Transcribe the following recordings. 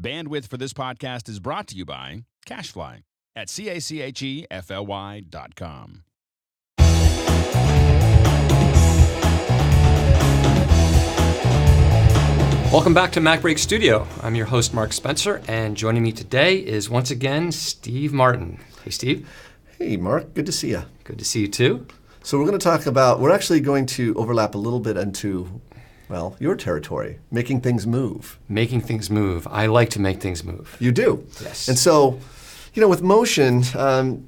Bandwidth for this podcast is brought to you by CacheFly at CACHEFLY.com. Welcome back to MacBreak Studio. I'm your host, Mark Spencer, and joining me today is once again Steve Martin. Hey, Steve. Hey, Mark. Good to see you. Good to see you too. So we're actually going to overlap a little bit into, well, your territory, making things move. Making things move. I like to make things move. You do? Yes. And so, with motion,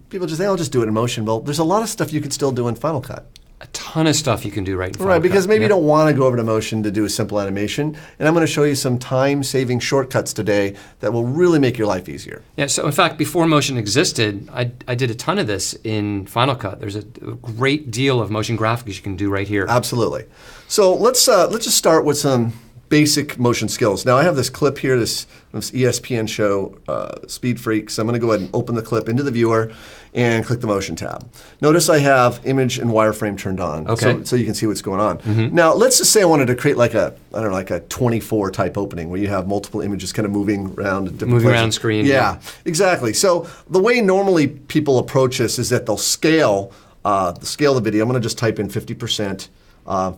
people just say, I'll just do it in motion. Well, there's a lot of stuff you could still do in Final Cut. A ton of stuff you can do right in Final Cut. Right, because maybe you don't want to go over to motion to do a simple animation. And I'm going to show you some time-saving shortcuts today that will really make your life easier. Yeah, so in fact, before motion existed, I did a ton of this in Final Cut. There's a great deal of motion graphics you can do right here. Absolutely. So let's just start with some basic motion skills. Now I have this clip here, this ESPN show, Speed Freaks. I'm going to go ahead and open the clip into the viewer and click the motion tab. Notice I have image and wireframe turned on, okay. so you can see what's going on. Mm-hmm. Now let's just say I wanted to create like a 24 type opening where you have multiple images kind of moving around at different places. Around screen. Yeah, exactly. So the way normally people approach this is that they'll scale the video. I'm going to just type in 50%.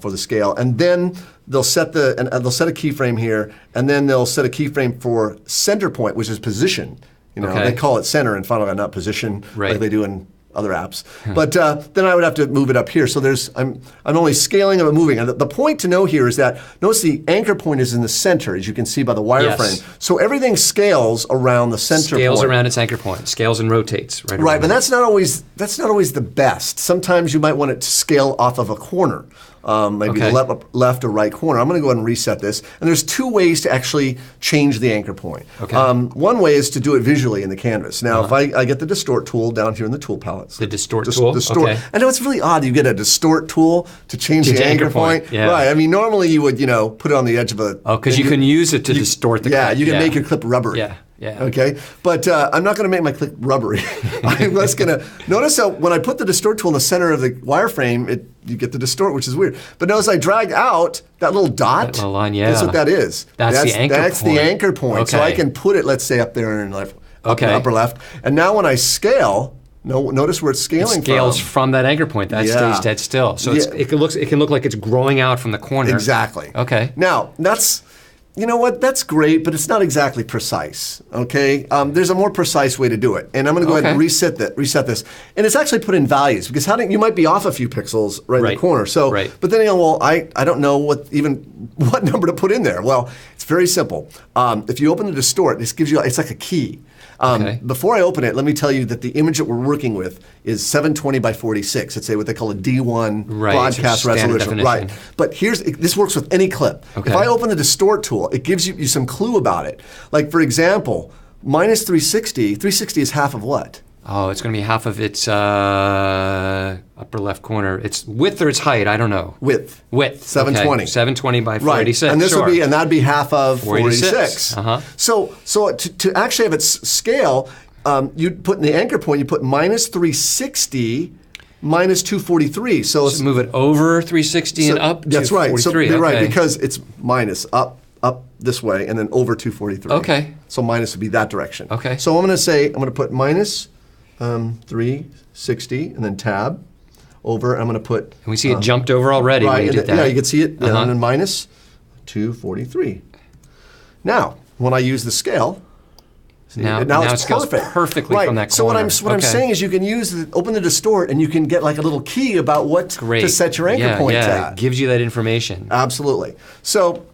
For the scale, and then they'll set a keyframe here, and then they'll set a keyframe for center point, which is position. Okay. They call it center in Final Cut, not position, like they do in other apps. But then I would have to move it up here. So I'm only scaling and moving. And the point to know here is that notice the anchor point is in the center, as you can see by the wireframe. Yes. So everything scales around the center point. Scales around its anchor point. Scales and rotates. Right, but that's not always the best. Sometimes you might want it to scale off of a corner. Maybe the left or right corner. I'm going to go ahead and reset this. And there's two ways to actually change the anchor point. Okay. One way is to do it visually in the canvas. Now, if I get the Distort tool down here in the tool palette. The Distort tool? Distort. Okay. I know it's really odd. You get a Distort tool to change the anchor point. Yeah. Right. I mean, normally you would, put it on the edge of a... Oh, because you can use it to distort the clip. Yeah, you can make your clip rubbery. Yeah. Yeah. Okay, but I'm not going to make my clip rubbery. I'm just going to notice how when I put the Distort tool in the center of the wireframe, you get the distort, which is weird. But notice I drag out that little dot. That little line, yeah. That's what that is. That's the anchor point. That's the anchor point. Okay. So I can put it, let's say, up there in the upper left. And now when I scale, notice where it's scaling it scales from that anchor point. That stays dead still. So it can look like it's growing out from the corner. Exactly. Okay. Now that's. You know what? That's great, but it's not exactly precise. Okay, there's a more precise way to do it, and I'm going to go ahead and reset this. And it's actually put in values because you might be off a few pixels right in the corner. So, but then I don't know what number to put in there. Well, it's very simple. If you open the Distort, this gives you it's like a key. Before I open it, let me tell you that the image that we're working with is 720 by 46. It's what they call a D1 broadcast resolution. Right. But this works with any clip. Okay. If I open the Distort tool, it gives you some clue about it. Like for example, minus 360. 360 is half of what? Oh, it's going to be half of its upper left corner. It's width or its height, I don't know. Width. 720. Okay. 720 by 46. Right. And that'd be half of 46. Uh-huh. So to actually have its scale, you'd put in the anchor point, you put minus 360 minus 243. So move it over 360 and up 243. That's right. So you're right, because it's minus up this way and then over 243. Okay. So minus would be that direction. Okay. So I'm going to put minus 360 and then tab over. I'm going to put. And we see it jumped over already when you did that. Yeah, you can see it. And then minus 243. Now, when I use the scale, now it's scales perfectly from that corner. So what I'm saying is you can open the Distort and you can get like a little key about what to set your anchor points at. It gives you that information. Absolutely. So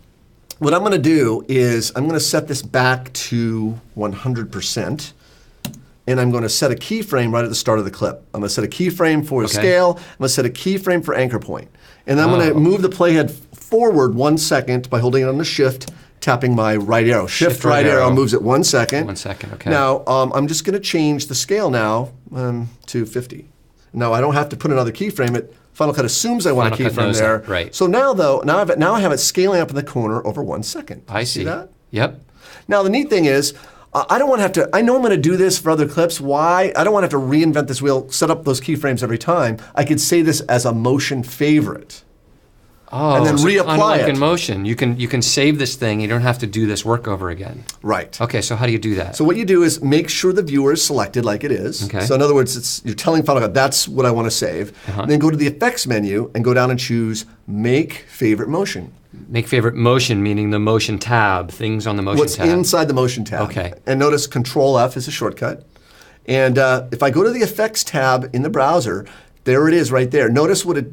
what I'm going to do is I'm going to set this back to 100%. And I'm going to set a keyframe right at the start of the clip. I'm going to set a keyframe for the scale. I'm going to set a keyframe for anchor point. And then I'm going to move the playhead forward 1 second by holding it on the shift, tapping my right arrow. Shift right arrow moves it 1 second. 1 second, okay. Now, I'm just going to change the scale now to 50. Now, I don't have to put another keyframe. Final Cut assumes I want a keyframe there. Right. So now I have it scaling up in the corner over 1 second. I see. See that? Yep. Now, the neat thing is, I don't want to have to, I know I'm going to do this for other clips. Why? I don't want to have to reinvent this wheel, set up those keyframes every time. I could say this as a motion favorite. and then reapply kind of like it. in Motion. You can save this thing. You don't have to do this work over again. Right. Okay, so how do you do that? So what you do is make sure the viewer is selected like it is. Okay. So in other words, you're telling Final Cut, that's what I want to save. And then go to the Effects menu and go down and choose Make Favorite Motion. Make Favorite Motion, meaning the Motion tab, things on the Motion tab. What's inside the Motion tab. Okay. And notice Control F is a shortcut. And if I go to the Effects tab in the browser, there it is right there. Notice what it,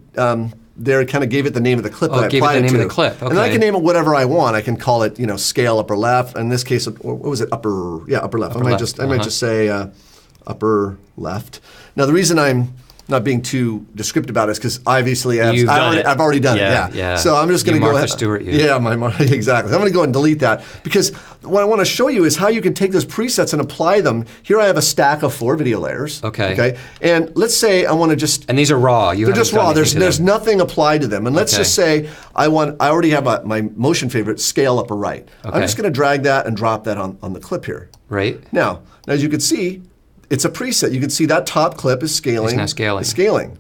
there it kind of gave it the name of the clip that I applied it to. Gave it the name of the clip, okay. And then I can name it whatever I want. I can call it, scale upper left. In this case, what was it? Upper left. I might just say upper left. Now the reason I'm not being too descriptive about it is because obviously I've already done it. Yeah. So I'm just going to go ahead. Martha Stewart you. Yeah, exactly. I'm going to go ahead and delete that because what I want to show you is how you can take those presets and apply them. Here I have a stack of 4 video layers. Okay. And let's say I want to just. And these are raw. They're just raw. There's nothing applied to them. And let's just say I already have my motion favorite scale upper right. I'm just going to drag that and drop that on the clip here. Right. Now, as you can see, it's a preset. You can see that top clip is scaling. It's now scaling. It's scaling.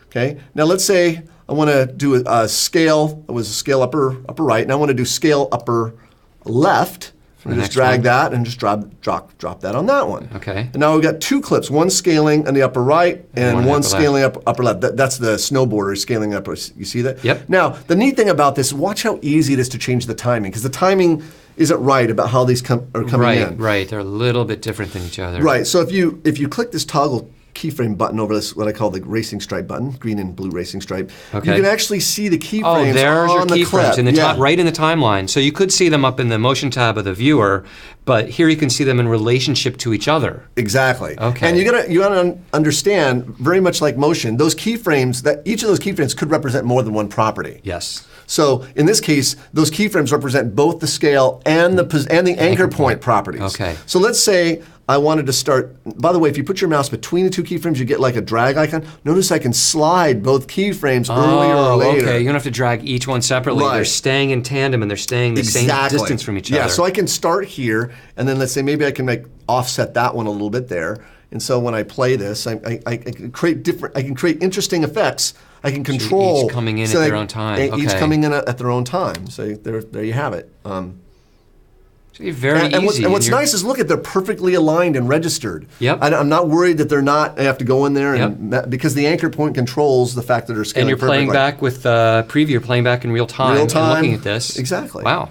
Okay. Now let's say I want to do a scale. It was a scale upper right, and I want to do scale upper left. And just drag that and just drop that on that one. Okay. And now we've got 2 clips, one scaling in the upper right and one scaling upper left. That's the snowboarder scaling upper. You see that? Yep. Now, the neat thing about this, watch how easy it is to change the timing, because the timing isn't right about how these are coming in. Right. They're a little bit different than each other. Right. So if you click this toggle keyframe button over this, what I call the racing stripe button, green and blue racing stripe, you can actually see the keyframes on the clip. Oh, there's your keyframes right in the timeline. So you could see them up in the Motion tab of the viewer, but here you can see them in relationship to each other. Exactly. Okay. And you gotta understand, very much like Motion, those keyframes, each of those keyframes could represent more than one property. Yes. So in this case, those keyframes represent both the scale and the anchor point properties. Okay. So let's say I wanted to start, by the way, if you put your mouse between the 2 keyframes, you get like a drag icon. Notice I can slide both keyframes earlier or later. Okay. You don't have to drag each one separately. Right. They're staying in tandem and they're staying the same distance from each other. Yeah, so I can start here, and then let's say maybe I can offset that one a little bit there. And so when I play this, I can create interesting effects. I can control. So each coming in at their own time. Each coming in at their own time. So there you have it. Very easy. And what's nice is, look at, they're perfectly aligned and registered. Yep. I'm not worried that they're not. I have to go in there and because the anchor point controls the fact that they're scaling. And you're playing back with preview. You're playing back in real time. And looking at this. Exactly. Wow.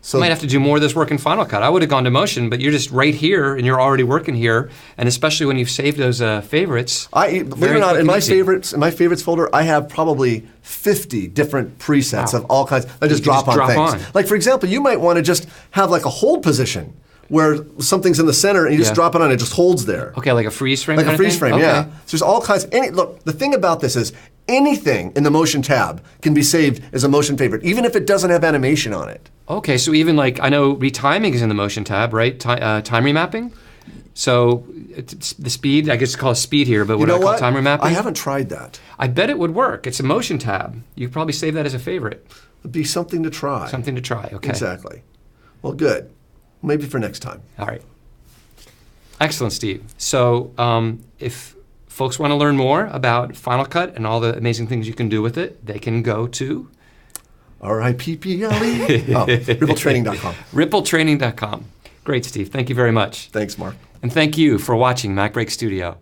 So you might have to do more of this work in Final Cut. I would have gone to Motion, but you're just right here, and you're already working here. And especially when you've saved those favorites. Believe it or not, in my favorites folder, I have probably 50 different presets of all kinds. I just drop on things. Like for example, you might want to just have like a hold position where something's in the center and you just drop it on, it just holds there. Okay, like a freeze frame. Like a freeze frame, okay. yeah. So there's all kinds. Look, the thing about this is anything in the Motion tab can be saved as a Motion favorite, even if it doesn't have animation on it. Okay, so even like, I know retiming is in the Motion tab, right? Time remapping? So the speed, I guess it's called speed here, but what do I call time remapping? I haven't tried that. I bet it would work. It's a Motion tab. You could probably save that as a favorite. It'd be something to try. Something to try, okay. Exactly. Well, good. Maybe for next time. All right. Excellent, Steve. So if folks want to learn more about Final Cut and all the amazing things you can do with it, they can go to RIPPLE. rippletraining.com. rippletraining.com. Great, Steve. Thank you very much. Thanks, Mark. And thank you for watching MacBreak Studio.